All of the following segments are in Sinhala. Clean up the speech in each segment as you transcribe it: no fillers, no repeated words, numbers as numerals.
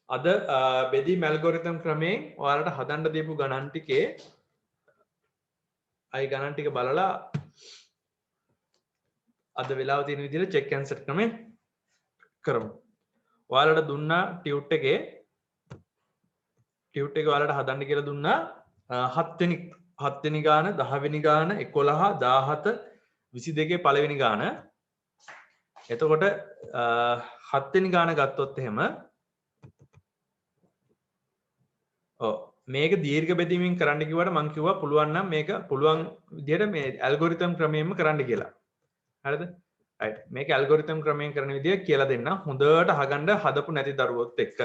අද බෙදීම් ඇල්ගොරිතම් ක්‍රමයෙන් ඔයාලට හදන්න දීපු ගණන් ටිකේ අයි ගණන් ටික බලලා අද වෙලාව තියෙන විදිහට චෙක් ඇන්සර් ක්‍රමයෙන් කරමු. ඔයාලට දුන්නා ටියුට් එකේ ඔයාලට හදන්න කියලා දුන්නා 7 වෙනි ගාන 10 වෙනි ගාන 11 17 22 පළවෙනි ගාන. එතකොට 7 වෙනි ගාන ගත්තොත් එහෙම මේක දීර්ඝ බෙදීමෙන් කරන්න කිව්වට මම කිව්වා පුළුවන් නම් මේක පුළුවන් විදිහට මේ ඇල්ගොරිතම් ක්‍රමයෙන්ම කරන්න කියලා. හරිද? රයිට්. මේක ඇල්ගොරිතම් ක්‍රමයෙන් කරන විදිය කියලා දෙන්න. හොඳට අහගන්න හදපු නැති දරුවොත් එක්ක.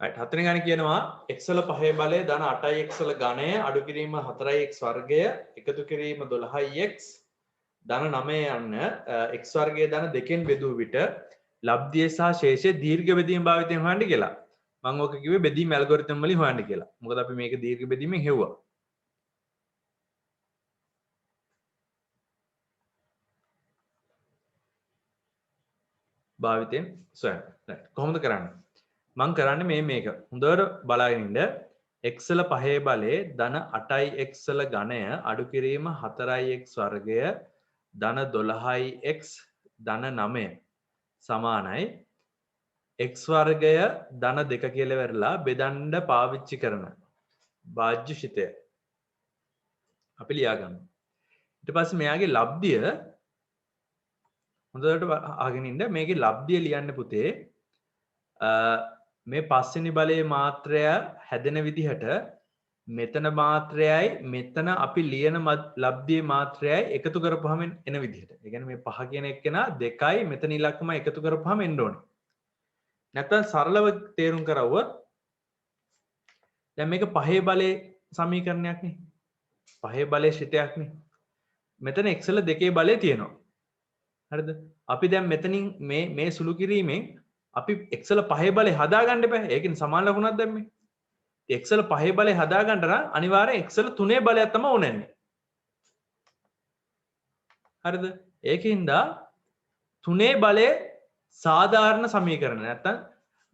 හතවෙනි ගාන කියනවා x වල 5 බලය ධන 8යි x වල ඝනය අඩු කිරීම 4යි x වර්ගය එකතු කිරීම 12යි x ධන 9 යන්න x වර්ගය ධන 2කින් බෙදූ විට ලබ්ධිය සහ ශේෂය දීර්ඝ බෙදීම භාවිතයෙන් හොයන්න කියලා. මම ඔක කිව්වේ බෙදීම ඇල්ගොරිතම් වලින් හොයන්න කියලා. මොකද අපි මේක දීර්ඝ බෙදීමෙන් හෙව්වා. භාවිතයෙන් සොයන්න. කොහොමද කරන්නේ? මං කරන්නේ මේක හොඳට බලාගෙන ඉන්න x වල 5 බලයේ ධන 8යි x වල ඝනය අඩු කිරීම 4යි x වර්ගය ධන 12යි x ධන 9 සමානයි x වර්ගය ධන 2 කියලා වෙරලා බෙදන්න පාවිච්චි කරන භාජ්‍ය ශිතය අපි ලියා ගන්නවා. ඊට පස්සේ මෙයාගේ ලබ්ධිය හොඳට අහගෙන ඉන්න මේකේ ලබ්ධිය ලියන්න පුතේ මේ පස්වෙනි බලයේ මාත්‍රය හැදෙන විදිහට මෙතන මාත්‍රයයි මෙතන අපි ලියන ලබ්ධියේ මාත්‍රයයි එකතු කරපුවාම එන විදිහට. ඒ කියන්නේ මේ 5 කියන එකේනා 2යි මෙතන ඉලක්කම එකතු කරපුවාම එන්න ඕනේ. නැත්නම් සරලව තේරුම් කරවුවොත් දැන් මේක 5 බලයේ සමීකරණයක් නේ. 5 බලයේ ශිතයක් නේ. මෙතන x වල 2 බලය තියෙනවා. හරිද? අපි දැන් මෙතනින් මේ සුළු කිරීමෙන් අපි x වල 5 බලය හදාගන්න බෑ. ඒකෙන් සමාන ලකුණක් දැම්මේ. x වල 5 බලය හදාගන්න නම් අනිවාර්යෙන් x වල 3 බලයක් තමයි ඕනන්නේ. හරිද? ඒකින්ද 3 බලය සාධාරණ සමීකරණ නැත්තම්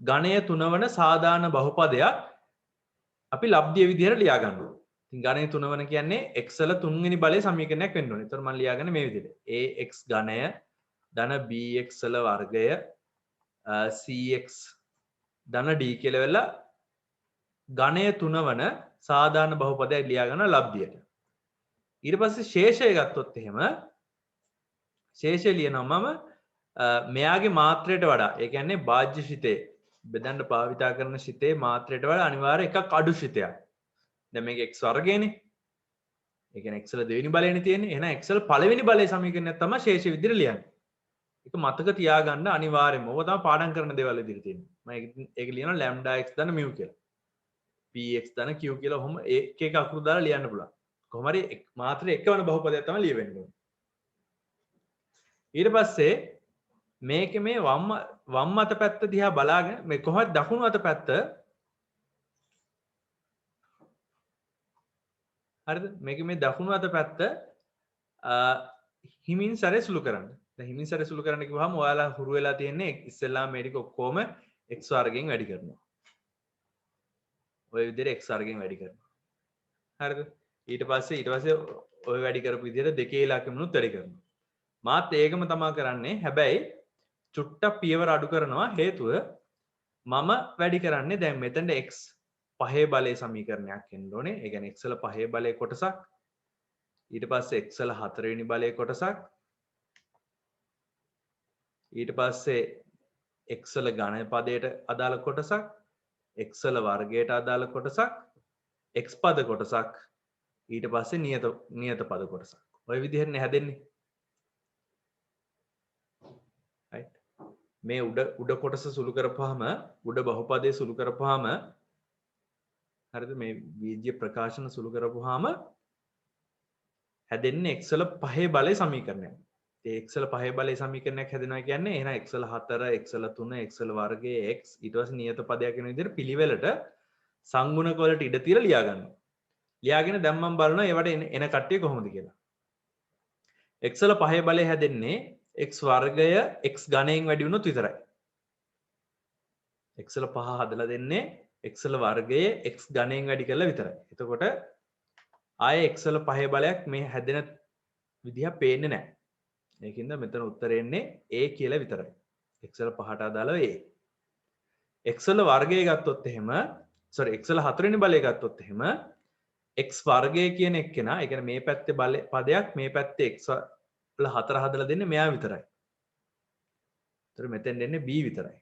ඝණය 3 වන සාධාරණ බහුපදයක් අපි ලබ්ධිය විදිහට ලියා ගන්නවා. ඉතින් ඝණය 3 වන කියන්නේ x වල 3 වෙනි බලයේ සමීකරණයක් වෙන්න ඕනේ. ඒතර මම ලියාගන්නේ මේ විදිහට. ax ඝණය ධන bx වල වර්ගය cx ධන d කියලා වෙලා ඝණය 3 වන සාධාරණ බහුපදයක් ලියා ගන්න ලබ්ධියට. ඊට පස්සේ ශේෂය ගත්තොත් එහෙම ශේෂය ලියනවා මම මෙයාගේ මාත්‍රයට වඩා ඒ කියන්නේ භාජ්‍ය ශිතේ බෙදන්න භාවිතා කරන ශිතේ මාත්‍රයට වඩා අනිවාර්ය එකක් අඩු ශිතයක්. දැන් මේක x වර්ගයනේ. ඒ කියන්නේ x වල දෙවෙනි බලයනේ තියෙන්නේ. එහෙනම් x වල පළවෙනි බලයේ සමීකරණයක් තමයි ශේෂ විදිහට ලියන්නේ. ඒක මතක තියාගන්න අනිවාර්යයෙන්ම. ඕක තමයි පාඩම් කරන දේවල් විදිහට තියෙන්නේ. මම ඒක ලියනවා lambda x ධන mu කියලා. px ධන q කියලා ඔහොම එක එක අකුරු දාලා ලියන්න පුළුවන්. කොහොම හරි මාත්‍රේ එකවන බහුපදයක් තමයි ලියවෙන්න ඕනේ. ඊට පස්සේ මේක මේ වම් අත පැත්ත දිහා බලාගෙන මේ කොහොමද දකුණු අත පැත්ත හරිද මේක මේ දකුණු අත පැත්ත හිමින් සැරේ සුළු කරන්න. දැන් හිමින් සැරේ සුළු කරන්න කිව්වහම ඔයාලා හුරු වෙලා තියෙන්නේ ඉස්සෙල්ලා මේ ටික ඔක්කොම x වර්ගයෙන් වැඩි කරනවා. ඔය විදිහට x වර්ගයෙන් වැඩි කරනවා. හරිද? ඊට පස්සේ ඔය වැඩි කරපු විදිහට දෙකේ ඉලක්කමනුත් වැඩි කරනවා. මාත් ඒකම තමයි කරන්නේ. හැබැයි චුට්ටක් පියවර අඩු කරනවා හේතුව මම වැඩි කරන්නේ දැන් මෙතනට x 5 බලයේ සමීකරණයක් එන්න ඕනේ. ඒ කියන්නේ x වල 5 බලයේ කොටසක් ඊට පස්සේ x වල 4 වෙනි බලයේ කොටසක් ඊට පස්සේ x වල ඝන පදයට අදාළ කොටසක් x වල වර්ගයට අදාළ කොටසක් x පද කොටසක් ඊට පස්සේ නියත පද කොටසක්. ඔය විදිහටනේ හැදෙන්නේ. right මේ උඩ කොටස සුළු කරපුවාම උඩ බහුපදයේ සුළු කරපුවාම හරිද මේ බීජ්‍ය ප්‍රකාශන සුළු කරපුවාම හැදෙන්නේ x වල 5 බලයේ සමීකරණයක්. ඒ x වල 5 බලයේ සමීකරණයක් හැදෙනවා කියන්නේ එහෙනම් x වල 4 x වල 3 x වල වර්ගය x ඊට පස්සේ නියත පදයක් වෙන විදිහට පිළිවෙලට සංගුණක වලට ඉඩ තියලා ලියා ගන්නවා. ලියාගෙන දැන් මම බලනවා ඒවට එන කට්ටිය කොහොමද කියලා. x වල 5 බලය හැදෙන්නේ x වර්ගය x ඝනයෙන් වැඩි වුණොත් විතරයි. x වල 5 හදලා දෙන්නේ x වල වර්ගය x ඝනයෙන් වැඩි කරලා විතරයි. එතකොට ආයේ x වල 5 බලයක් මේ හැදෙන විදිහ පේන්නේ නැහැ. ඒකින්ද මෙතන උත්තරේ එන්නේ a කියලා විතරයි. x වල 5ට අදාළව a. x වල වර්ගය ගත්තොත් එහෙම x වල 4 වෙනි බලය ගත්තොත් එහෙම x වර්ගය කියන එක්කෙනා ඒ කියන්නේ මේ පැත්තේ පදයක් මේ පැත්තේ x වල 4 හදලා දෙන්නේ මෙයා විතරයි. ඒතර මෙතෙන් දෙන්නේ b විතරයි.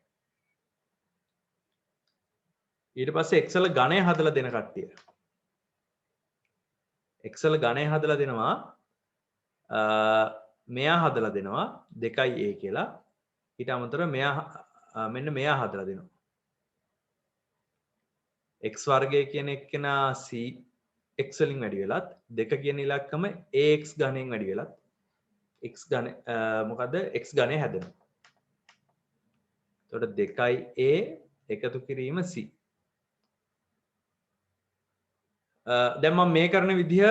ඊට පස්සේ x වල ඝනය හදලා දෙන කට්ටිය. x වල ඝනය හදලා දෙනවා මෙයා හදලා දෙනවා 2a කියලා. ඊට අමතරව මෙයා මෙන්න මෙයා හදලා දෙනවා. x වර්ගය කියන එක්කෙනා c x වලින් වැඩි වෙලත් 2 කියන ඉලක්කම ax ඝනයෙන් වැඩි වෙලත් x ඝන මොකද x ඝනය හැදෙනවා. එතකොට 2a එකතු කිරීම c. දැන් මම මේ කරන විදිහ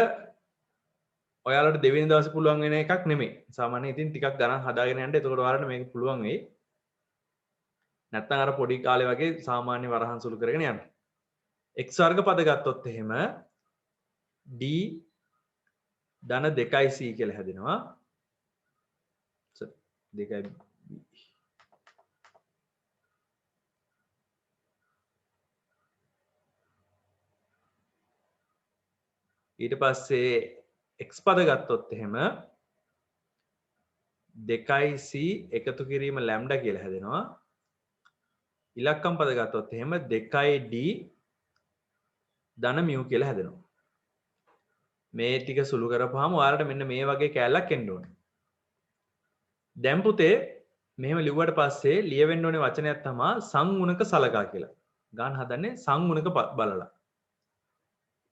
ඔයාලට දෙවෙනි දවසේ පුළුවන් වෙන එකක් නෙමෙයි. සාමාන්‍යයෙන් ඉතින් ටිකක් ගණන් හදාගෙන යන්න. එතකොට ඔයාලට මේක පුළුවන් වෙයි. නැත්නම් අර පොඩි කාලේ වගේ සාමාන්‍ය වරහන් සුළු කරගෙන යන්න. x වර්ග පද ගත්තොත් එහෙම d ධන 2c කියලා හැදෙනවා. 2b. ඊට පස්සේ x පද ගත්තොත් එහෙම 2c එකතු කිරීම ලැම්ඩා කියලා හැදෙනවා. ඉලක්කම් පද ගත්තොත් එහෙම 2d ධන mu කියලා හැදෙනවා. මේ ටික සුළු කරපුවාම ඔයාලට මෙන්න මේ වගේ කෑල්ලක් එන්න ඕනේ. දැන් පුතේ මෙහෙම ලිව්වට පස්සේ ලියවෙන්න ඕනේ වචනයක් තමයි සංගුණක සලකා කියලා. ගන්න හදන්නේ සංගුණක බලලා.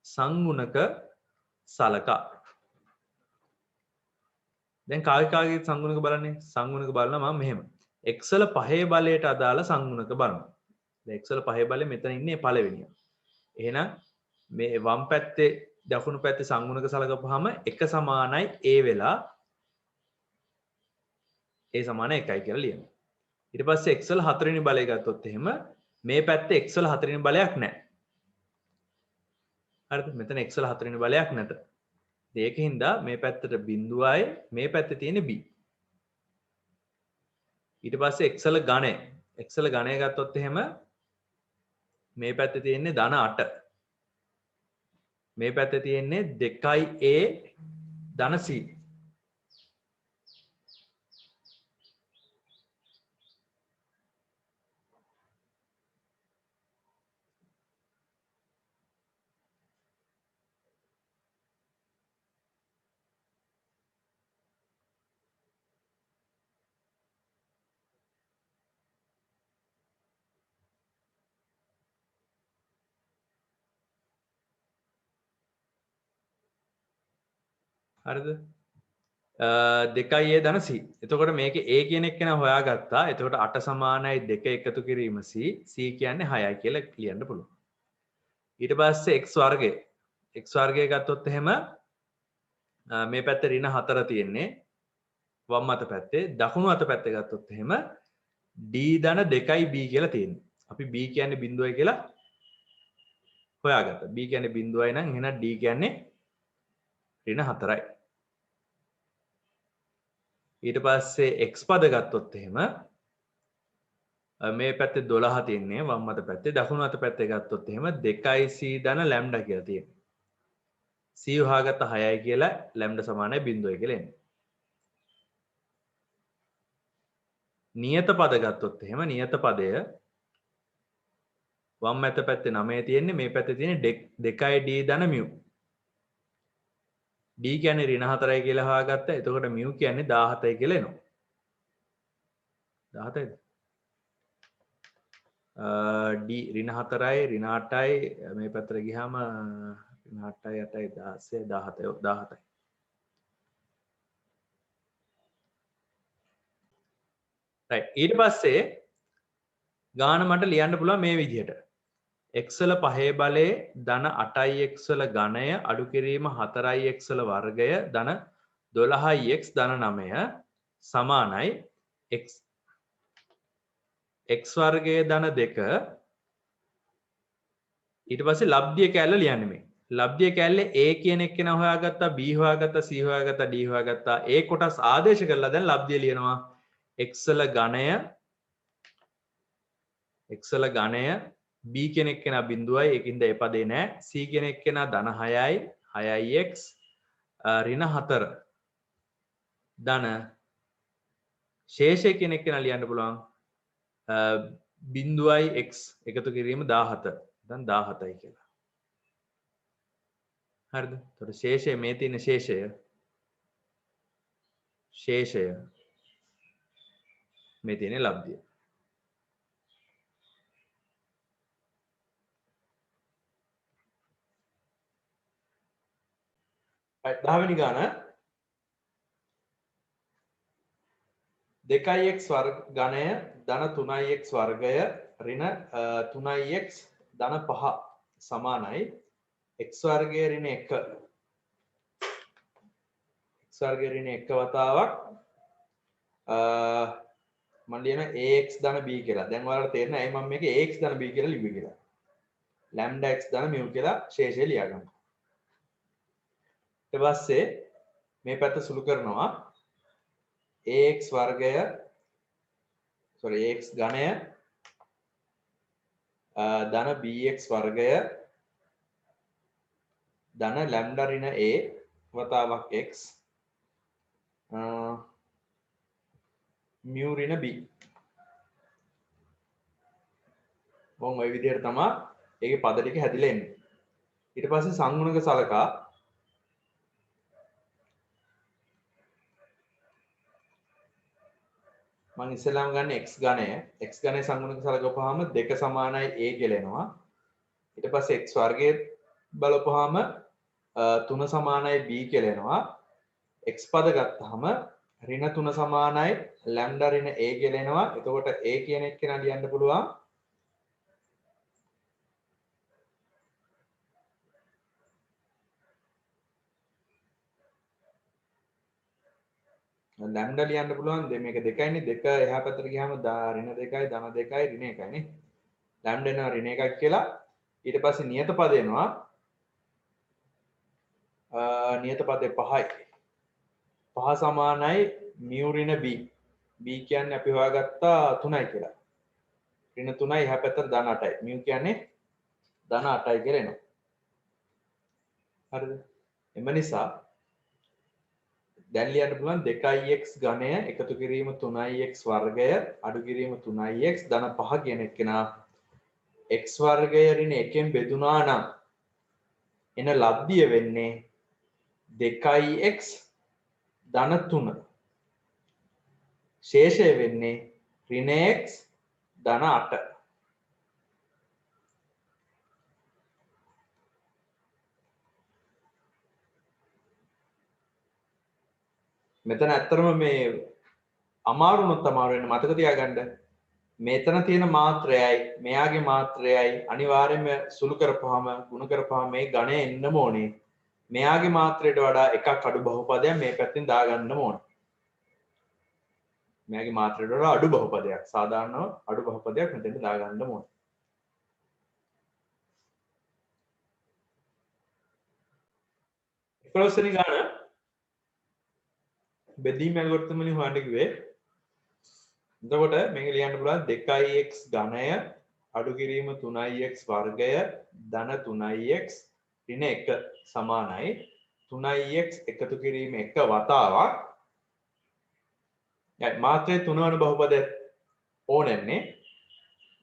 සංගුණක සලකා. දැන් කාගේ සංගුණක බලන්නේ? සංගුණක බලනවා මම මෙහෙම. x වල 5 බලයට අදාළ සංගුණක බලනවා. දැන් x වල 5 බලය මෙතන ඉන්නේ පළවෙනිය. එහෙනම් මේ වම් පැත්තේ දකුණු පැත්තේ සංගුණක සලකපුවාම 1 සමානයි a වෙලා a සමාන 1යි කියලා ලියනවා. ඊට පස්සේ x වල 4 වෙනි බලය ගත්තොත් එහෙම මේ පැත්තේ x වල 4 වෙනි බලයක් නැහැ. හරිද? මෙතන x වල 4 වෙනි බලයක් නැත. ඒකින්ද මේ පැත්තට බිඳුවයි මේ පැත්තේ තියෙන b. ඊට පස්සේ x වල ඝනය. x වල ඝනය ගත්තොත් එහෙම මේ පැත්තේ තියෙන්නේ ධන 8. මේ පැත්තේ තියෙන්නේ 2a ධන c. හරිද? 2a ධන c. එතකොට මේකේ a කියන එක න හොයාගත්තා. එතකොට 8 සමානයි 2 එකතු කිරීම c. c කියන්නේ 6යි කියලා ලියන්න පුළුවන්. ඊට පස්සේ x වර්ගය. x වර්ගය ගත්තොත් එහෙම මේ පැත්තේ ඍණ 4 තියෙන්නේ. වම් අත පැත්තේ. දකුණු අත පැත්තේ ගත්තොත් එහෙම d ධන 2යි b කියලා තියෙන්නේ. අපි b කියන්නේ බිඳුවයි කියලා හොයාගත්තා. b කියන්නේ බිඳුවයි නම් එහෙනම් d කියන්නේ ඍණ 4යි. ඊට පස්සේ x පද ගත්තොත් එහෙම මේ පැත්තේ 12 තියෙන්නේ වම් අත පැත්තේ. දකුණු අත පැත්තේ ගත්තොත් එහෙම 2c ධන ලැම්ඩා කියලා තියෙනවා. c වහගත්ත 6යි කියලා ලැම්ඩා සමානයි 0යි කියලා එන්නේ. නියත පද ගත්තොත් එහෙම නියත පදය වම් අත පැත්තේ 9 තියෙන්නේ මේ පැත්තේ තියෙන්නේ 2d ධන mu. d කියන්නේ ඍණ 4යි කියලා හොයාගත්තා. එතකොට mu කියන්නේ 17යි කියලා එනවා. 17යිද? d ඍණ 4යි ඍණ 8යි මේ පැත්තට ගියාම ඍණ 8යි 8යි 16 17යි. right ඊට පස්සේ ගාන මට ලියන්න පුළුවන් මේ විදිහට x වල පහේ බලයේ ධන 8යි x වල ඝනය අඩු කිරීම 4යි x වල වර්ගය ධන 12යි x ධන 9 සමානයි x වර්ගයේ ධන 2 ඊට පස්සේ ලබ්ධිය කැල්ල ලියන්නේ මේ ලබ්ධිය කැල්ලේ a කියන එක්කෙනා හොයාගත්තා b හොයාගත්තා c හොයාගත්තා d හොයාගත්තා a කොටස් ආදේශ කරලා දැන් ලබ්ධිය ලියනවා x වල ඝනය x වල ඝනය b කියන එක්කෙනා බිඳුවයි ඒකින්ද ඒ පදේ නෑ c කියන එක්කෙනා ධන 6යි 6යි x ඍණ 4 ධන ශේෂය කියන එක්කෙනා ලියන්න පුළුවන් බිඳුවයි x එකතු කිරීම 17 දැන් 17යි කියලා හරිද එතකොට ශේෂය මේ තියෙන ශේෂය මේ තියෙන ලබ්ධිය දහවෙනි ගාන 2x වර්ග ඝනය ධන 3x වර්ගය ඍණ 3x ධන 5 සමානයි x වර්ගය ඍණ 1 x වර්ගය ඍණ 1 වතාවක් මම ලියන ax ධන b කියලා. දැන් ඔයාලට තේරෙනවා ඇයි මම මේක ax ධන b කියලා ලිව්වේ කියලා. lambda x ධන mu කියලා ශේෂය ලියා ගන්නවා. ඊට පස්සේ මේ පැත්ත සුළු කරනවා ax වර්ගය ax ඝනය ධන bx වර්ගය ධන lambda ඍණ a වතාවක් x mu ඍණ b මොන් ওই විදිහට තමයි ඒකේ පද ටික හැදිලා එන්නේ ඊට පස්සේ සංගුණක සලකා මම ඉස්සෙල්ලාම ගන්න x ඝනය සංගුණක සලකපුවාම 2 සමානයි a කියලා එනවා ඊට පස්සේ x වර්ගය බලපුවාම 3 සමානයි b කියලා එනවා x පද ගත්තාම ඍණ 3 සමානයි lambda ඍණ a කියලා එනවා එතකොට a කියන එක කෙනා ලියන්න පුළුවන් lambda ලියන්න පුළුවන් මේක 2යිනේ 2 එහා පැත්තට ගියාම ඍණ 2යි ධන 2යි ඍණ 1යි නේ lambda එනවා ඍණ 1ක් කියලා ඊට පස්සේ නියත පද එනවා නියත පදේ 5යි 5 සමානයි mu ඍණ b b කියන්නේ අපි හොයාගත්තා 3යි කියලා ඍණ 3යි එහා පැත්තට ධන 8යි mu කියන්නේ ධන 8යි කියලා එනවා හරිද එම නිසා දැන් ලියන්න පුළුවන් 2x ඝනය එකතු කිරීම 3x වර්ගය අඩු කිරීම 3x ධන 5 කියන එක නා x වර්ගය ඍණ 1ෙන් බෙදුනා නම් එන ලබ්ධිය වෙන්නේ 2x ධන 3 ශේෂය වෙන්නේ ඍණ x ධන 8 මෙතන ඇත්තටම මේ අමාරුනොත් අමාරු වෙන මතක තියාගන්න මෙතන තියෙන මාත්‍රයයි මෙයාගේ මාත්‍රයයි අනිවාර්යයෙන්ම සුළු කරපුවාම ගුණ කරපුවාම මේ ඝණය එන්නම ඕනේ මෙයාගේ මාත්‍රයට වඩා එකක් අඩු බහුපදයක් මේ පැත්තෙන් දාගන්නම ඕනේ මෙයාගේ මාත්‍රයට වඩා අඩු බහුපදයක් සාධාරණව අඩු බහුපදයක් මෙතෙන්ට දාගන්නම ඕනේ 11 වෙනි ගාන බෙදීම ඇල්ගොරිතම් වලින් හොයන්න කිව්වේ එතකොට මේක ලියන්න පුළුවන් 2x ඝනය අඩු කිරීම 3x වර්ගය ධන 3x ඍණ 1 සමානයි 3x එකතු කිරීම 1 වතාවක් මාත්‍රේ 3 වන බහුපදය ඕනන්නේ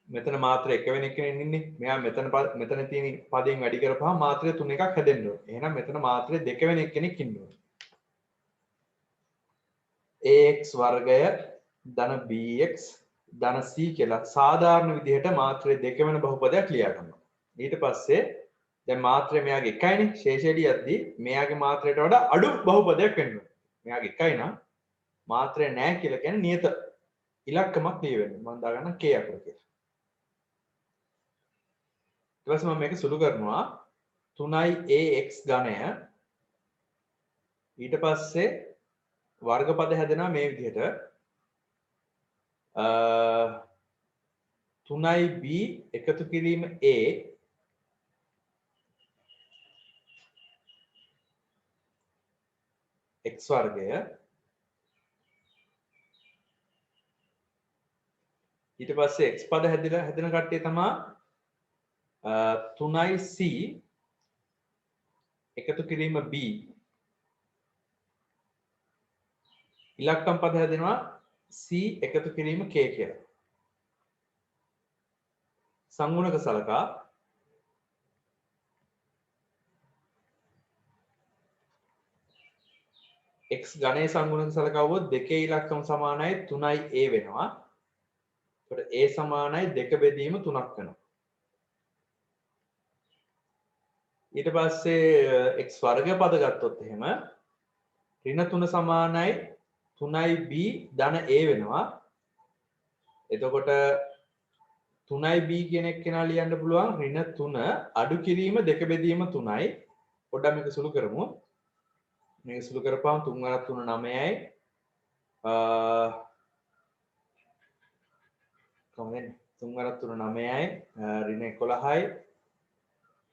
මෙතන මාත්‍රේ 1 වෙන එකකින් ඉන්නේ මෙයා මෙතන තියෙන පදයෙන් වැඩි කරපුවාම මාත්‍රේ 3 එකක් හැදෙන්න ඕනේ එහෙනම් මෙතන මාත්‍රේ 2 වෙන එකෙක් ඉන්න ඕනේ ax වර්ගය ධන bx ධන c කියලා සාධාරණ විදිහට මාත්‍රේ 2 වෙන බහුපදයක් ලියා ගන්නවා. ඊට පස්සේ දැන් මාත්‍රේ මෙයාගේ 1යිනේ ශේෂයේදී මෙයාගේ මාත්‍රයට වඩා අඩු බහුපදයක් වෙනවා. මෙයාගේ 1යි නම් මාත්‍රේ නැහැ කියලා කියන්නේ නියත ඉලක්කමක් ලියවෙන්නේ. මම දාගන්න k අකුර කියලා. ඊට පස්සේ මම මේක සුළු කරනවා 3ax ඝනය ඊට පස්සේ වර්ගපද හැදෙනවා මේ විදිහට 3b එකතු කිරීම a x වර්ගය ඊට පස්සේ x පද හැදෙන කට්ටිය තමයි 3c එකතු කිරීම b ඉලක්කම් පද හැදෙනවා c එකතු කිරීම k කියලා. සංගුණක සලකා x ඝනයේ සංගුණක සලකවුවොත් දෙකේ ඉලක්කම සමානයි 3a වෙනවා. එතකොට a සමානයි 2 බෙදීම 3ක් වෙනවා. ඊට පස්සේ x වර්ගය පද ගත්තොත් එහෙම ඍණ 3 සමානයි 3b ධන a වෙනවා. එතකොට 3b කියන එක කෙනා ලියන්න පුළුවන් ඍණ 3 අඩු කිරීම 2 බෙදීම 3යි. පොඩ්ඩක් මේක සුළු කරමු. මේක සුළු කරපුවම 3 වරක් 3 9යි. කොහොමද 3 වරක් 3 9යි ඍණ 11යි.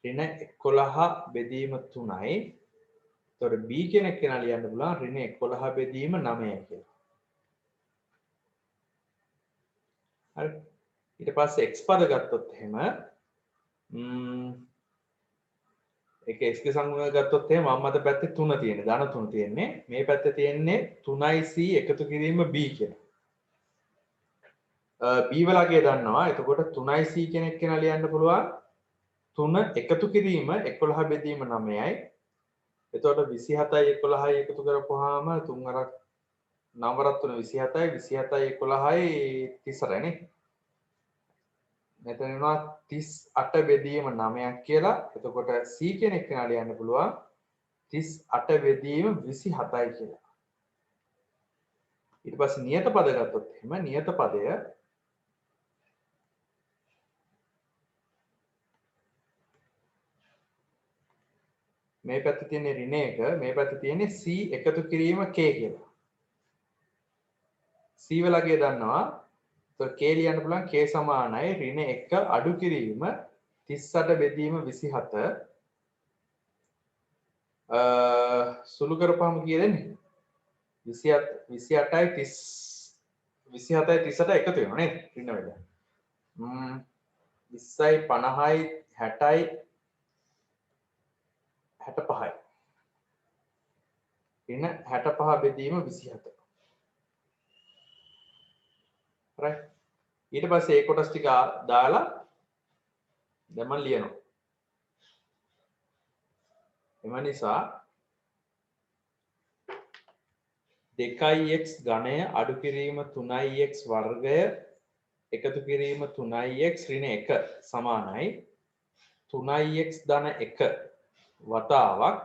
ඍණ 11 බෙදීම 3යි. එතකොට b කෙනෙක් කෙනා ලියන්න පුළුවන් ඍණ 11 බෙදීම 9යි කියලා. හරි. ඊට පස්සේ x පද ගත්තොත් එහෙම ඒක x ගේ සංගුණක ගත්තොත් එහෙම වම් අත පැත්තේ 3 තියෙන්නේ ධන 3 තියෙන්නේ මේ පැත්තේ තියෙන්නේ 3c එකතු කිරීම b කියලා. b වලගේ දන්නවා. එතකොට 3c කෙනෙක් කෙනා ලියන්න පුළුවන් 3 එකතු කිරීම 11 බෙදීම 9යි. එතකොට 27යි 11යි එකතු කරපුවාම 3 වරක් 9 වරක් 3 27යි 27යි 11යි 38යි නේ. මෙතන එනවා 38 බෙදීම 9ක් කියලා. එතකොට c කෙනෙක් කෙනා ලියන්න පුළුවන් 38 බෙදීම 27යි කියලා. ඊට පස්සේ නියත පද ගත්තොත් එහෙම නියත පදය මේ පැත්තේ තියෙන ඍණ 1 මේ පැත්තේ තියෙන්නේ c එකතු කිරීම k කියලා. c වලගේ දන්නවා. එතකොට k ලියන්න පුළුවන් k සමානයි ඍණ 1 අඩු කිරීම 38 බෙදීම 27 සුළු කරපුවම කීයද එන්නේ 28යි 37යි එකතු වෙනවා නේද ඍණ වල 20යි 50යි 60යි 65යි ඍණ 65 බෙදීම 27 right ඊට පස්සේ ඒ කොටස් ටික දාලා දැන් මම ලියනවා. එම නිසා 2x ඝනය අඩු කිරීම 3x වර්ගය එකතු කිරීම 3x ඍණ 1 සමානයි 3x ධන 1 වතාවක්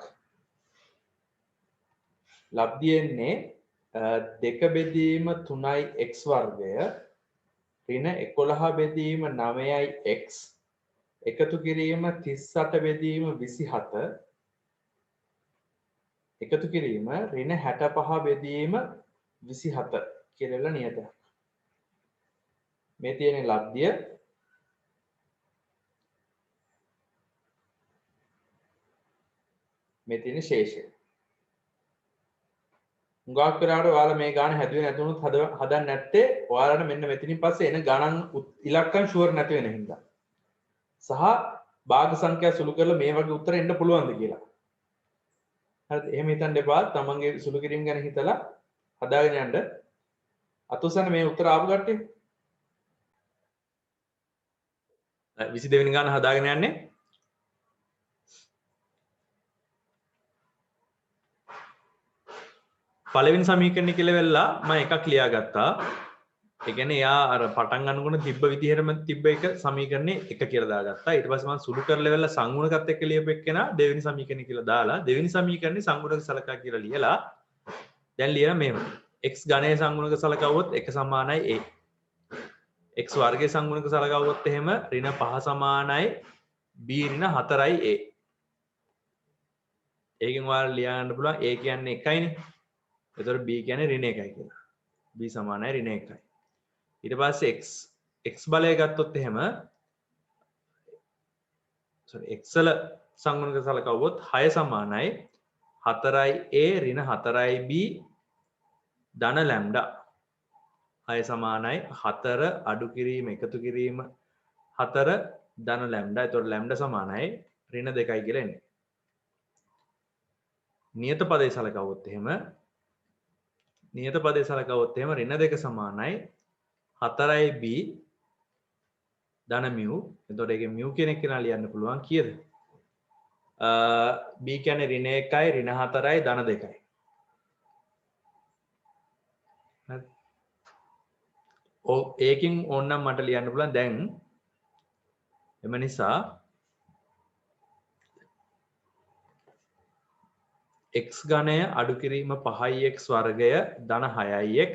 ලබ්ධියෙන්නේ 2 බෙදීම 3යි x වර්ගය ඍණ 11 බෙදීම 9යි x එකතු කිරීම 38 බෙදීම 27 එකතු කිරීම ඍණ 65 බෙදීම 27 කියලා නියතයක්. මේ තියෙන ලබ්ධිය මේ තියෙන ශේෂය. උගාක් කරාට ඔයාලා මේ ගාන හැදුවේ නැතුනොත් හදන්න නැත්තේ ඔයාලට මෙන්න මෙතනින් පස්සේ එන ගණන් ඉලක්කම් ෂුවර් නැති වෙන හින්දා. සහ භාග සංඛ්‍යා සුළු කරලා මේ වගේ උත්තර එන්න පුළුවන්ද කියලා. හරිද? එහෙම හිතන්න එපා. තමන්ගේ සුළු කිරීම ගැන හිතලා හදාගෙන යන්න. අතුසන මේ උත්තර ආපු කට්ටිය 22 වෙනි ගාන හදාගෙන යන්නේ. පළවෙනි සමීකරණය කියලා වෙලා මම එකක් ලියාගත්තා. ඒ කියන්නේ එයා අර පටන් ගන්නකොට තිබ්බ විදිහටම තිබ්බ එක සමීකරණේ එක කියලා දාගත්තා. ඊට පස්සේ මම සුළු කරලා වෙලා සංගුණකත් එක්ක ලියපු එක්කෙනා දෙවෙනි සමීකරණය කියලා දාලා දෙවෙනි සමීකරණේ සංගුණක සලකා කියලා ලියලා දැන් ලියන මෙහෙම x ඝනයේ සංගුණක සලකවුවොත් 1 සමානයි a. x වර්ගයේ සංගුණක සලකවුවොත් එහෙම ඍණ 5 සමානයි b ඍණ 4යි a. ඒකෙන් ඔයාලා ලියා ගන්න පුළුවන් a කියන්නේ 1යිනේ. එතකොට b කියන්නේ ඍණ 1යි කියලා. b සමානයි ඍණ 1යි. ඊට පස්සේ x බලය ගත්තොත් එහෙම x වල සංගුණක සලකවුවොත් 6 සමානයි 4යි a ඍණ 4යි b ධන ලැම්ඩා. 6 සමානයි 4 අඩු කිරීම එකතු කිරීම 4 ධන ලැම්ඩා. එතකොට ලැම්ඩා සමානයි ඍණ 2යි කියලා එන්නේ. නියත පදේ සලකවුවොත් එහෙම ඍණ 2 සමානයි 4යි b ධන mu. එතකොට ඒකේ mu කියන එක කෙනා ලියන්න පුළුවන් කීයද? b කියන්නේ ඍණ 1යි ඍණ 4යි ධන 2යි. හරි. ඒකින් ඕනනම් මට ලියන්න පුළුවන් දැන් එම නිසා x ඝනය අඩු කිරීම 5x වර්ගය ධන 6x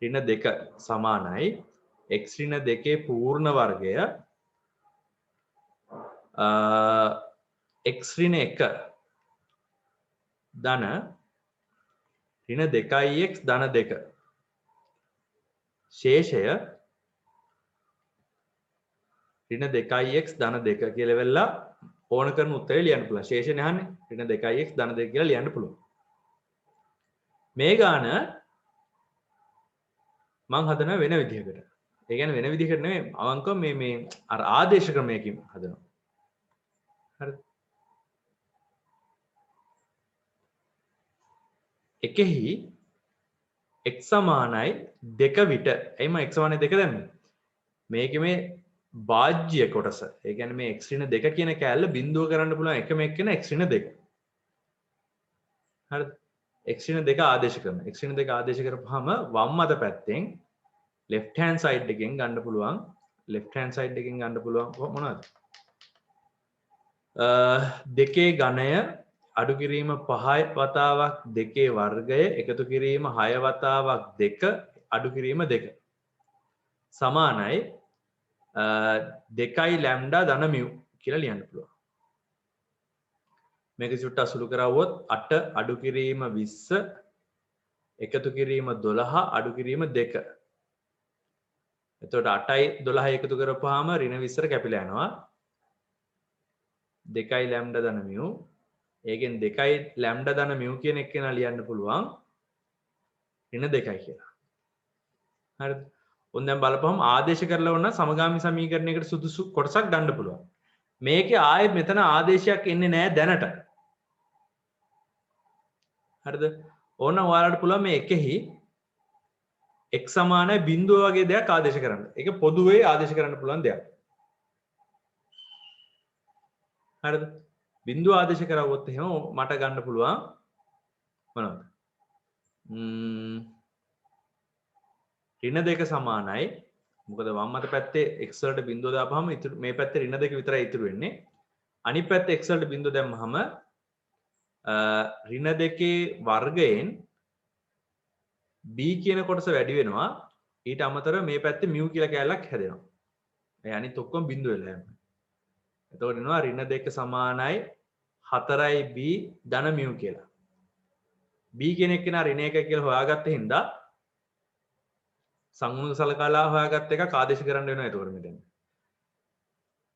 ඍණ 2 සමානයි x ඍණ 2 පූර්ණ වර්ගය x ඍණ 1 ධන ඍණ 2x ධන 2 ශේෂය ඍණ 2x ධන 2 කියලා වෙලා ඕන කරන උත්තරේ ලියන්න පුළුවන්. ශේෂය නැහනේ ඍණ 2x ධන 2 කියලා ලියන්න පුළුවන්. මේ ගාන මම හදනවා වෙන විදිහකට. ඒ කියන්නේ වෙන විදිහකට නෙමෙයි අවංකව මේ අර ආදේශ ක්‍රමයකින් හදනවා. හරිද? එකෙහි x සමානයි 2 විට. එයිම x සමානයි 2 දැම්මේ. මේකේ මේ භාජ්‍ය කොටස. ඒ කියන්නේ මේ x ඍණ 2 කියන කෑල්ල බිඳුව කරන්න පුළුවන් එකම එක්කෙන x ඍණ 2. හරිද? x ඍණ 2 ආදේශ කරනවා. x ඍණ 2 ආදේශ කරපුවාම වම් අත පැත්තෙන් left hand side එකෙන් ගන්න පුළුවන්. left hand side එකෙන් ගන්න පුළුවන් මොනවද? දෙකේ ඝනය අඩු කිරීම 5 වතාවක් 2 වර්ගය එකතු කිරීම 6 වතාවක් 2 අඩු කිරීම 2 සමානයි 2යි ලැම්ඩා ධන mu කියලා ලියන්න පුළුවන්. මේක චුට්ට අසුළු කරවුවොත් 8 අඩු කිරීම 20 එකතු කිරීම 12 අඩු කිරීම 2. එතකොට 8යි 12යි එකතු කරපුවාම ඍණ 20 කැපිලා යනවා. 2යි ලැම්ඩා ධන mu. ඒකෙන් 2යි ලැම්ඩා ධන mu කියන එක කෙනා ලියන්න පුළුවන් ඍණ 2යි කියලා. හරිද? ඔන්න දැන් බලපුවම ආදේශ කරලා වුණා සමගාමී සමීකරණයකට සුදුසු කොටසක් ගන්න පුළුවන්. මේකේ ආයේ මෙතන ආදේශයක් එන්නේ නැහැ දැනට. හරිද? ඕන ඔයාලට පුළුවන් මේ එකෙහි x සමානයි බිඳුව වගේ දෙයක් ආදේශ කරන්න. ඒක පොදුවේ ආදේශ කරන්න පුළුවන් දෙයක්. හරිද? බිඳුව ආදේශ කරවුවොත් එහෙම මට ගන්න පුළුවන් මොනවද? ඍණ 2 සමානයි. මොකද වම් අත පැත්තේ x වලට බිඳුව දාපුවාම මේ පැත්තේ ඍණ 2 විතරයි ඉතුරු වෙන්නේ. අනිත් පැත්තේ x වලට බිඳුව දැම්මහම ඍණ 2 වර්ගයෙන් b කියන කොටස වැඩි වෙනවා. ඊට අමතරව මේ පැත්තේ mu කියලා කැලලක් හැදෙනවා. ඒ අනිත් ඔක්කොම බිඳුව වෙලා යනවා. එතකොට එනවා ඍණ 2 සමානයි 4යි b ධන mu කියලා. b කියන එක නා ඍණ 1 කියලා හොයාගත්ත හින්දා සංගුණක සලකලා හොයාගත්ත එක ආදේශ කරන්න වෙනවා. එතකොට මෙතන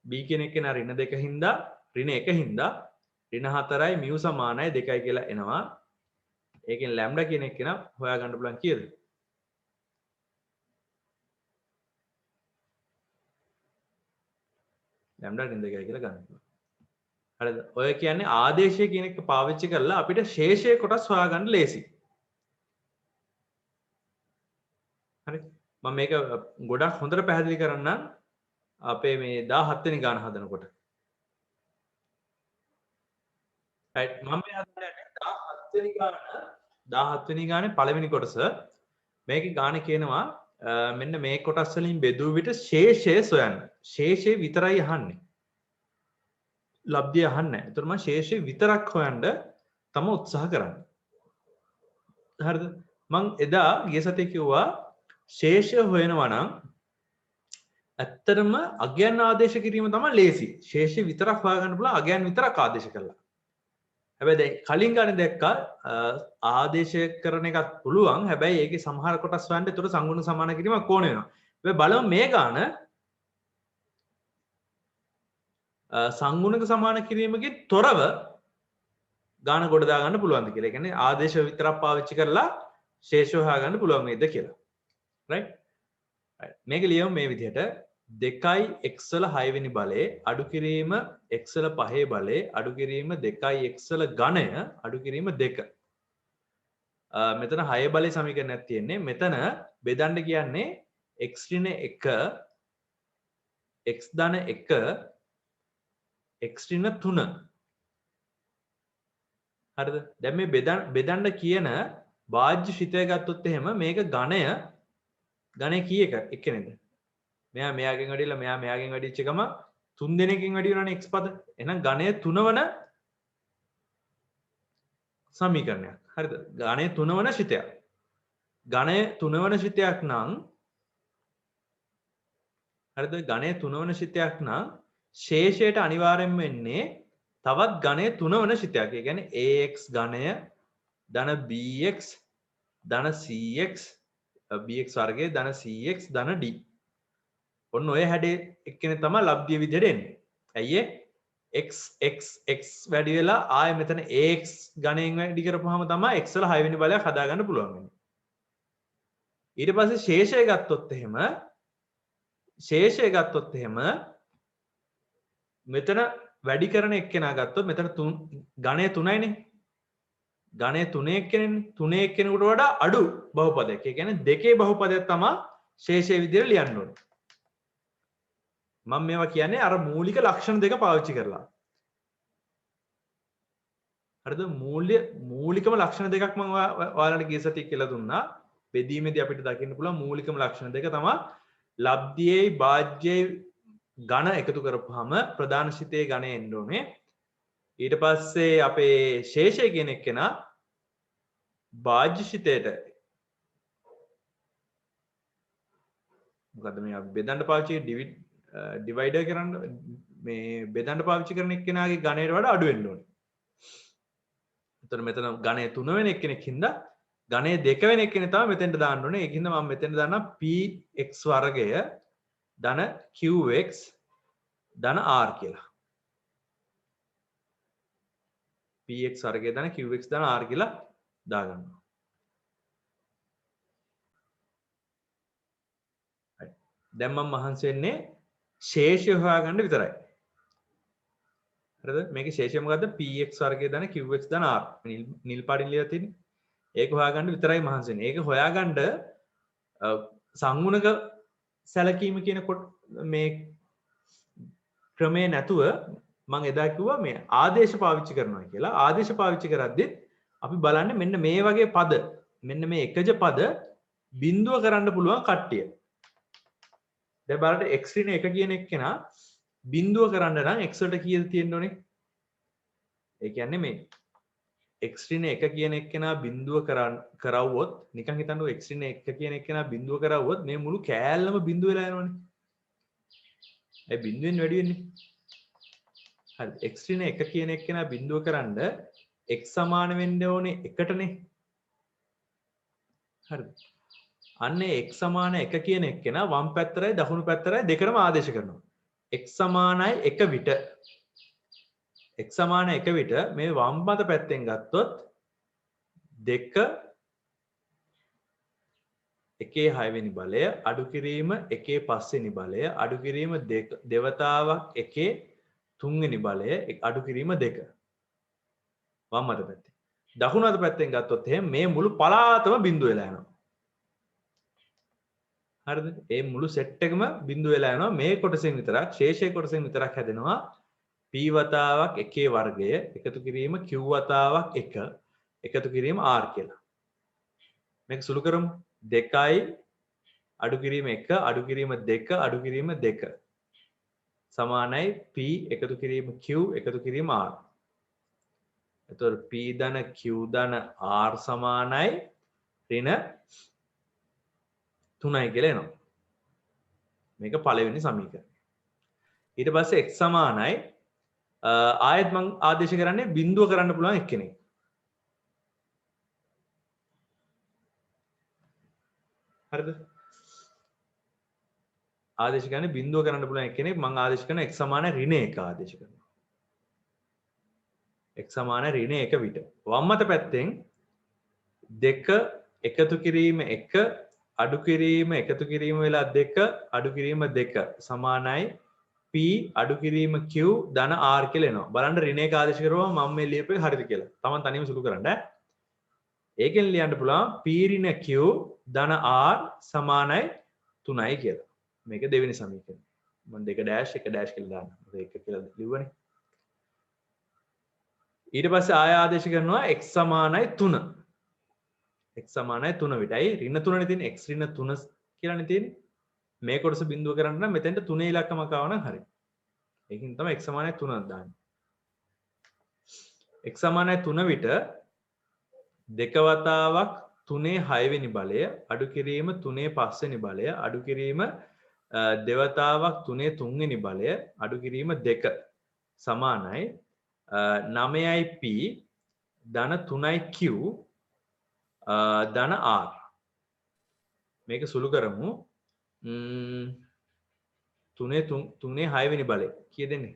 b කියන එක නා ඍණ 2 හින්දා ඍණ 1 හින්දා ඍණ 4යි mu සමානයි 2යි කියලා එනවා. ඒකෙන් ලැම්ඩා කියන එක නා හොයාගන්න පුළුවන් කීයද? ලැම්ඩා ඍණ 2යි කියලා ගන්න පුළුවන්. හරිද? ඔය කියන්නේ ආදේශය කියන එක පාවිච්චි කරලා අපිට ශේෂයේ කොටස් හොයාගන්න ලේසි. හරි? මම මේක ගොඩක් හොඳට පැහැදිලි කරන්නම් අපේ මේ 17 වෙනි ගාන හදනකොට. right මම මේ හදන්නේ 17 වෙනි ගාන 17 වෙනි ගානේ පළවෙනි කොටස. මේකේ ගාන කියනවා මෙන්න මේ කොටස් වලින් බෙදුව විට ශේෂය සොයන්න. ශේෂය විතරයි අහන්නේ. ලබ්ධිය අහන්නේ නැහැ. ඒතර මම ශේෂය විතරක් හොයන්න තම උත්සාහ කරන්නේ. හරිද? මම එදා ගිය සතියේ කිව්වා ශේෂය හොයනවා නම් ඇත්තටම අගයන් ආදේශ කිරීම තමයි ලේසි. ශේෂය විතරක් හොයාගන්න පුළුවන් අගයන් විතරක් ආදේශ කළා. හැබැයි දැන් කලින් ගන්න දැක්කා ආදේශ කරන එකත් පුළුවන්. හැබැයි ඒකේ සමහර කොටස් හොයන්න ඒතර සංගුණ සමාන කිරීමක් ඕන වෙනවා. හැබැයි බලමු මේ ගාන සංගුණක සමාන කිරීමකින් තොරව ගාන ගොඩ දාගන්න පුළුවන්ද කියලා. ඒ කියන්නේ ආදේශ විතරක් පාවිච්චි කරලා ශේෂ හොයාගන්න පුළුවන් වේද කියලා. right? මේක ලියමු මේ විදිහට 2යි x වල 6 වෙනි බලය අඩු කිරීම x වල 5 බලය අඩු කිරීම 2යි x වල ඝනය අඩු කිරීම 2. මෙතන 6 බලයේ සමීකරණයක් තියෙන්නේ. මෙතන බෙදන්න කියන්නේ x ඍණ 1 x ධන 1 x ඍණ 3. හරිද? දැන් මේ බෙදන්න කියන වාජ්‍ය ශිතය ගත්තොත් එහෙම මේක ඝනය කී එක්කෙනෙක්ද? මෙයා මෙයාගෙන් වැඩිලා මෙයා මෙයාගෙන් වැඩිච්ච එකම 3 දෙනෙකින් වැඩි වෙනවනේ x පද. එහෙනම් ඝනය 3 වන සමීකරණයක්. හරිද? ඝනය 3 වන ශිතයක්. ඝනය 3 වන ශිතයක් නම් හරිද? ඝනය 3 වන ශිතයක් නම් ශේෂයට අනිවාර්යෙන් වෙන්නේ තවත් ඝනය 3 වන ශිතයක්. ඒ කියන්නේ ax ඝනය ධන bx ධන cx bx වර්ගය ධන cx ධන d. ඔන්න ඔය හැඩේ එක්කෙනෙක් තමයි ලබ්ධිය විදිහට එන්නේ. ඇයි x වැඩි වෙලා ආයෙ මෙතන ax ඝනයෙන් වැඩි කරපුවාම තමයි x වල 6 වෙනි බලයක් හදාගන්න පුළුවන් වෙන්නේ. ඊට පස්සේ ශේෂය ගත්තොත් එහෙම මෙතන වැඩි කරන එක්කෙනා ගත්තොත් මෙතන ඝනය 3යිනේ. ඝනය 3 එක්කෙනෙන්නේ. 3 එක්කෙනෙකුට වඩා අඩු බහුපදයක්. ඒ කියන්නේ දෙකේ බහුපදයක් තමයි ශේෂය විදිහට ලියන්න ඕනේ. මම මේවා කියන්නේ අර මූලික ලක්ෂණ දෙක පාවිච්චි කරලා. හරිද? මූලිකම ලක්ෂණ දෙකක් මම ඔයාලට ගිය සතියේ කියලා දුන්නා. බෙදීමේදී අපිට දකින්න පුළුවන් මූලිකම ලක්ෂණ දෙක තමයි ලබ්ධියේ භාජ්‍යයේ ඝන එකතු කරපුවාම ප්‍රධාන ශිතයේ ඝනය එන්න ඕනේ. ඊට පස්සේ අපේ ශේෂය කියන එක්කෙනා භාජ්‍ය ශිතයට මොකද්ද මේ බෙදන්න පාවිච්චි ඩිවයිඩර් කරන්න මේ බෙදන්න පාවිච්චි කරන එක්කෙනාගේ ඝනයට වඩා අඩු වෙන්න ඕනේ. එතකොට මෙතන ඝනය 3 වෙන එක්කෙනෙක් හින්දා ඝනය 2 වෙන එක්කෙනා තමයි මෙතෙන්ට දාන්න ඕනේ. ඒකින්ද මම මෙතෙන්ට දාන්නම් px වර්ගය ධන qx ධන r කියලා. px වර්ගය ධන qx ධන r කියලා දාගන්නවා. දැන් මම මහන්සි වෙන්නේ ශේෂය හොයාගන්න විතරයි. හරිද? මේකේ ශේෂය මොකද්ද? px වර්ගය ධන qx ධන r. නිල් පාටින් ලියලා තියෙන්නේ. ඒක හොයාගන්න විතරයි මහන්සි වෙන්නේ. ඒක හොයාගන්න සංගුණක සැලකීම කියන මේ ක්‍රමේ නැතුව මම එදා කිව්වා මේ ආදේශ පාවිච්චි කරනවා කියලා. ආදේශ පාවිච්චි කරද්දී අපි බලන්නේ මෙන්න මේ වගේ පද මෙන්න මේ එකජ පද බිඳුව කරන්න පුළුවන් කට්ටිය. දැන් බලන්න x ඍණ 1 කියන එක්කෙනා බිඳුව කරන්න නම් x වලට කීයද තියෙන්න ඕනේ? ඒ කියන්නේ මේ x ඍණ 1 කියන එක්කෙනා බිඳුව කරවුවොත් නිකන් හිතන්නකො x ඍණ 1 කියන එක්කෙනා බිඳුව කරවුවොත් මේ මුළු කෑල්ලම බිඳුව වෙලා යනවනේ. ඒ බිඳුවෙන් වැඩි වෙන්නේ. හරි x ඍණ 1 කියන එක්කෙනා බිඳුව කරන්න x සමාන වෙන්න ඕනේ 1ටනේ. හරිද? අන්නේ x සමාන 1 කියන එක්කෙනා වම් පැත්තරයි දකුණු පැත්තරයි දෙකම ආදේශ කරනවා. x සමානයි 1 විට x සමාන 1 විට මේ වම් මත පැත්තෙන් ගත්තොත් 2 එකේ 6 වෙනි බලය අඩු කිරීම එකේ 5 වෙනි බලය අඩු කිරීම දෙවතාවක් එකේ 3 වෙනි බලය අඩු කිරීම 2 වම් මත පැත්තේ. දකුණු අත පැත්තෙන් ගත්තොත් එහෙනම් මේ මුළු පළාතම බිඳුව වෙලා යනවා. හරිද? මේ මුළු සෙට් එකම බිඳුව වෙලා යනවා. මේ කොටසෙන් විතරක් ශේෂයේ කොටසෙන් විතරක් හැදෙනවා p වතාවක් එකේ වර්ගය එකතු කිරීම q වතාවක් 1 එකතු කිරීම r කියලා. මේක සුළු කරමු. 2යි අඩු කිරීම 1 අඩු කිරීම 2 අඩු කිරීම 2 සමානයි p එකතු කිරීම q එකතු කිරීම r. එතකොට p ධන q ධන r සමානයි ඍණ 3යි කියලා එනවා. මේක පළවෙනි සමීකරණය. ඊට පස්සේ x සමානයි ආයෙත් මම ආදේශ කරන්නේ බිඳුව කරන්න පුළුවන් එක්කෙනෙක්. හරිද? ආදේශ කරන්නේ බිඳුව කරන්න පුළුවන් එක්කෙනෙක් මම ආදේශ කරන x සමානයි ඍණ 1 ආදේශ කරනවා. x සමානයි ඍණ 1 විට. වම් අත පැත්තෙන් 2 එකතු කිරීම 1 අඩු කිරීම එකතු කිරීම වෙලා 2 අඩු කිරීම 2 සමානයි p අඩු කිරීම q ධන r කියලා එනවා. බලන්න ඍණ 1 ආදේශ කරුවා මම මේ ලියපේ හරිද කියලා. තමන් තනියම සුළු කරන්න ඈ. ඒකෙන් ලියන්න පුළුවන් p ඍණ q ධන r සමානයි 3යි කියලා. මේක දෙවෙනි සමීකරණය. මම 2 ඩෑෂ් 1 ඩෑෂ් කියලා දාන්න. ඒක කියලා ලිව්වනේ. ඊට පස්සේ ආය ආදේශ කරනවා x සමානයි 3. x සමානයි 3 විටයි ඍණ 3 නේ තියෙන්නේ x ඍණ 3 කියලානේ තියෙන්නේ. මේ කොටස බිඳුව කරන්න නම් මෙතෙන්ට 3 ඉලක්කමක් ආව නම් හරි. ඒකින් තමයි x සමානයි 3ක් දාන්නේ. x සමානයි 3 විට දෙක වතාවක් 3 6 වෙනි බලය අඩු කිරීම 3 5 වෙනි බලය අඩු කිරීම දෙවතාවක් 3 3 වෙනි බලය අඩු කිරීම 2 සමානයි 9යි p ධන 3යි q ධන r. මේක සුළු කරමු. 3 6 වෙනි බලය කීය දෙන්නේ?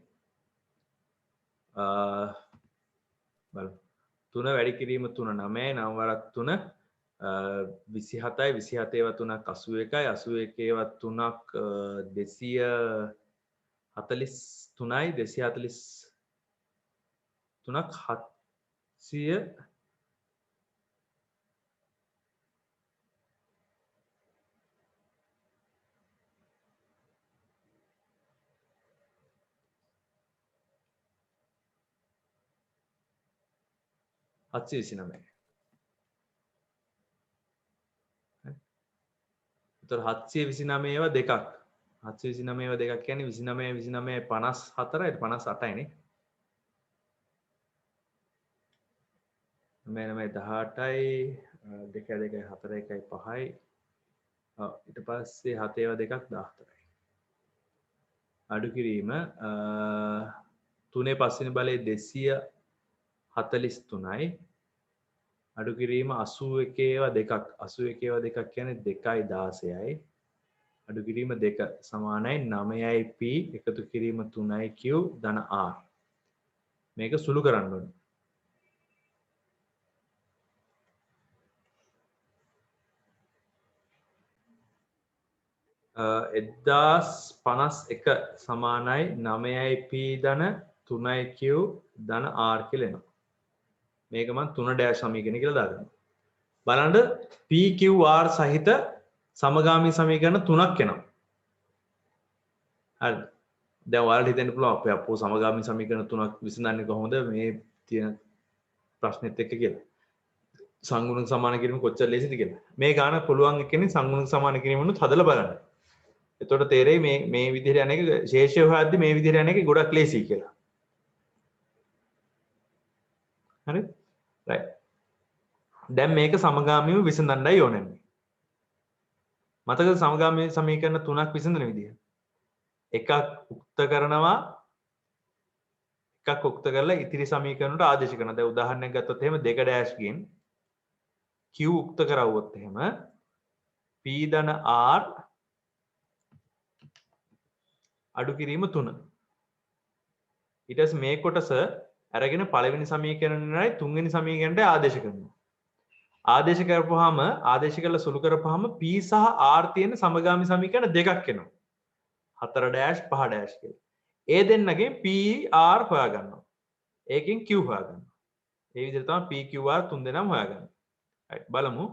බලමු. 3 වැඩි කිරීම 3 9යි 9 වරක් 3 27යි 27 ව 3ක් 81යි 81 ව 3ක් 243යි 243ක් 700 729. එතකොට 729 ඒවා දෙකක්. 729 ඒවා දෙකක් කියන්නේ 29 29 54යි 58යි නේ. 9 18යි 2 2 4 1යි 5යි. ඊට පස්සේ 7 ඒවා දෙකක් 14යි. අඩු කිරීම 3 5 වෙනි බලයේ 243යි. අඩු කිරීම 81 ඒවා දෙකක් 81 ඒවා දෙකක් කියන්නේ 2යි 16යි. අඩු කිරීම 2 සමානයි 9යි p එකතු කිරීම 3යි q ධන r. මේක සුළු කරන්න ඕනේ. 1051 සමානයි 9යි p ධන 3යි q ධන r කියලා එනවා. මේක මම 3 ඩෑෂ් සමීකරණය කියලා දාගන්නවා. බලන්න p q r සහිත සමගාමී සමීකරණ 3ක් එනවා. හරිද? දැන් ඔයාලට හිතෙන්න පුළුවන් අපේ අපෝ සමගාමී සමීකරණ 3ක් විසඳන්නේ කොහොමද මේ තියෙන ප්‍රශ්නෙත් එක්ක කියලා. සංගුණක සමාන කිරීම කොච්චර ලේසිද කියලා. මේ ගාන පුළුවන් එක්කනේ සංගුණක සමාන කිරීමනුත් හදලා බලන්න. එතකොට තේරෙයි මේ විදිහට යන එක ශේෂය හොයද්දි මේ විදිහට යන එක ගොඩක් ලේසි කියලා. හරි? රයිට්. දැන් මේක සමගාමීව විසඳන්නයි ඕනේ. මතකද සමගාමී සමීකරණ තුනක් විසඳන විදිය? එකක් උක්ත කරනවා එකක් උක්ත කරලා ඉතිරි සමීකරණ වලට ආදේශ කරනවා. දැන් උදාහරණයක් ගත්තොත් එහෙම 2 ඩෑෂ් ගෙන් q උක්ත කරවුවොත් එහෙම p ධන r අඩු කිරීම 3. ඊට පස්සේ මේ කොටස අරගෙන පළවෙනි සමීකරණයයි තුන්වෙනි සමීකරණයට ආදේශ කරනවා. ආදේශ කරපුවාම ආදේශ කරලා සුළු කරපුවාම p සහ r තියෙන සමගාමී සමීකරණ දෙකක් එනවා. 4 ඩෑෂ් 5 ඩෑෂ් කියලා. ඒ දෙන්නගෙන් p r හොයාගන්නවා. ඒකෙන් q හොයාගන්නවා. ඒ විදිහට තමයි p q r තුන් දෙනාම හොයාගන්නේ. right බලමු.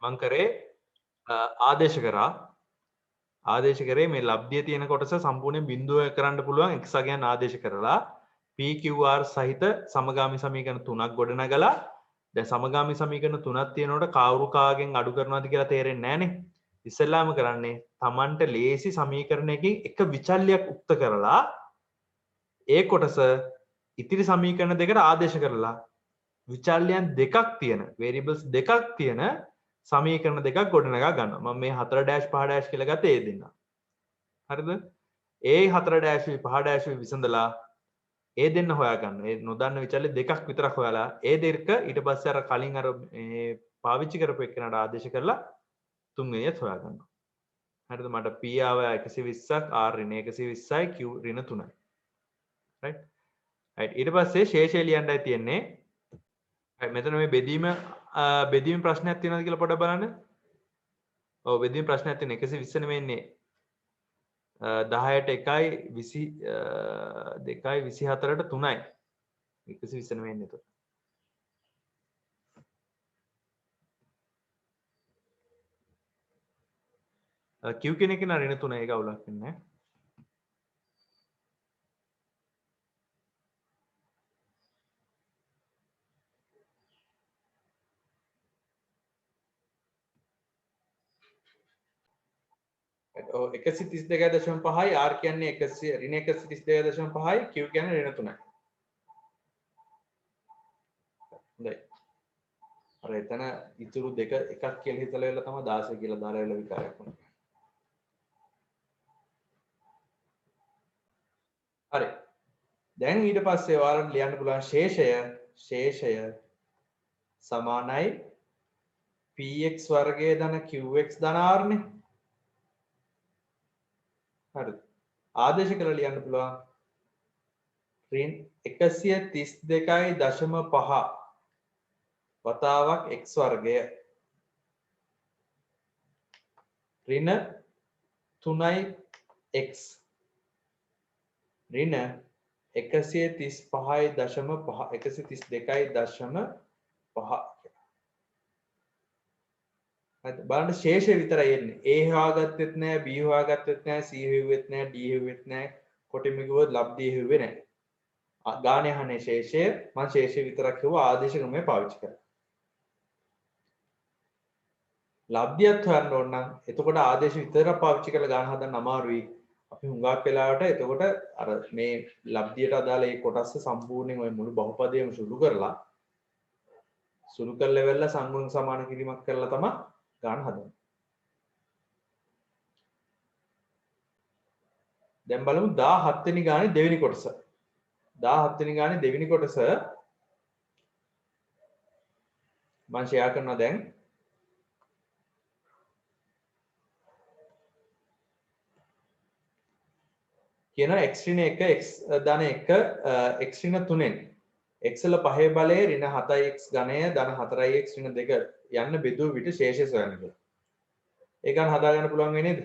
මං කරේ ආදේශ කරා ආදේශ කරේ මේ ලබ්ධිය තියෙන කොටස සම්පූර්ණයෙන් බිඳුව කරන්න පුළුවන් x අගයන් ආදේශ කරලා PQR සහිත සමගාමී සමීකරණ තුනක් ගොඩනගලා දැන් සමගාමී සමීකරණ තුනක් තියෙනකොට කවුරු කාගෙන් අඩු කරනවද කියලා තේරෙන්නේ නැහනේ. ඉස්සෙල්ලාම කරන්නේ Tamanට ලේසි සමීකරණයකින් එක විචල්‍යයක් උක්ත කරලා ඒ කොටස ඉතිරි සමීකරණ දෙකට ආදේශ කරලා විචල්‍යයන් දෙකක් තියෙන variables දෙකක් තියෙන සමීකරණ දෙකක් ගොඩනගා ගන්නවා. මම මේ 4-5- කියලා ගත්තේ ඒ දෙන්න. හරිද? ඒ 4-5- විසඳලා ඒ දෙන්න හොයාගන්න. ඒ නොදන්න විචල්‍ය දෙකක් විතරක් හොයාලා ඒ දෙක ඊට පස්සේ අර කලින් අර මේ පාවිච්චි කරපු එකනට ආදේශ කරලා තුන්වෙනියත් හොයාගන්නවා. හරිද? මට P ආව 120ක් R ඍණ 120යි Q ඍණ 3යි. right? right ඊට පස්සේ ශේෂය ලියන්නයි තියෙන්නේ. මෙතන මේ බෙදීම ප්‍රශ්නයක් තියෙනවද කියලා පොඩ්ඩක් බලන්න. ඔව් බෙදීම ප්‍රශ්නයක් තියෙන 120 නෙමෙයි ඉන්නේ. 10ට 1යි 2යි 24ට 3යි. 120 නෙමෙයි ඉන්නේ. Q කෙනෙක් න ඍණ 3 ඒක අවුලක් වෙන්නේ නැහැ. ඔව් 132.5යි R කියන්නේ 100 ඍණ 132.5යි Q කියන්නේ ඍණ 3යි. හොඳයි. අර එතන ඉතුරු දෙක එකක් කියලා හිතලා ඉවරලා තමයි 16 කියලා දාලා ඉවරලා විකාරයක් වුණේ. හරි. දැන් ඊට පස්සේ ඔයාලට ලියන්න පුළුවන් ශේෂය සමානයි px වර්ගය ධන qx ධන r නේ. හරිද? ආදේශ කරලා ලියන්න පුළුවන් ඍණ 132.5 වතාවක් x වර්ගය ඍණ 3යි x ඍණ 132.5 බලන්න ශේෂය විතරයි එන්නේ. A හොයාගත්තෙත් නෑ, B හොයාගත්තෙත් නෑ, C හෙව්වෙත් නෑ, D හෙව්වෙත් නෑ. කොටින්ම කිව්වොත් ලබ්ධිය හෙව්වේ නෑ. ගානේ අහන්නේ ශේෂය. මම ශේෂය විතරක් කිව්වා ආදේශ ක්‍රමය පාවිච්චි කරලා. ලබ්ධියත් හොයන්න ඕන නම් එතකොට ආදේශ විතරක් පාවිච්චි කරලා ගාන හදන්න අමාරුයි. අපි හුඟක් වෙලාවට එතකොට අර මේ ලබ්ධියට අදාළ ඒ කොටස සම්පූර්ණයෙන් ওই මුළු බහුපදයම සුළු කරලා ලෙවල් සංගුණ සමාන කිරීමක් කරලා තමයි ගාන හදන්නේ. දැන් බලමු 17 වෙනි ගානේ දෙවෙනි කොටස. 17 වෙනි ගානේ දෙවෙනි කොටස මම ෂෙයා කරනවා දැන්. කියනවා x ඍණ 1 x ධන 1 x ඍණ 3ෙන් x වල පහේ බලය ඍණ 7x ඝනය ධන 4x ඍණ 2 යන්න බෙදුව විට ශේෂය සොයන්න කියලා. ඒ ගන්න හදා ගන්න පුළුවන් වෙන්නේ නේද?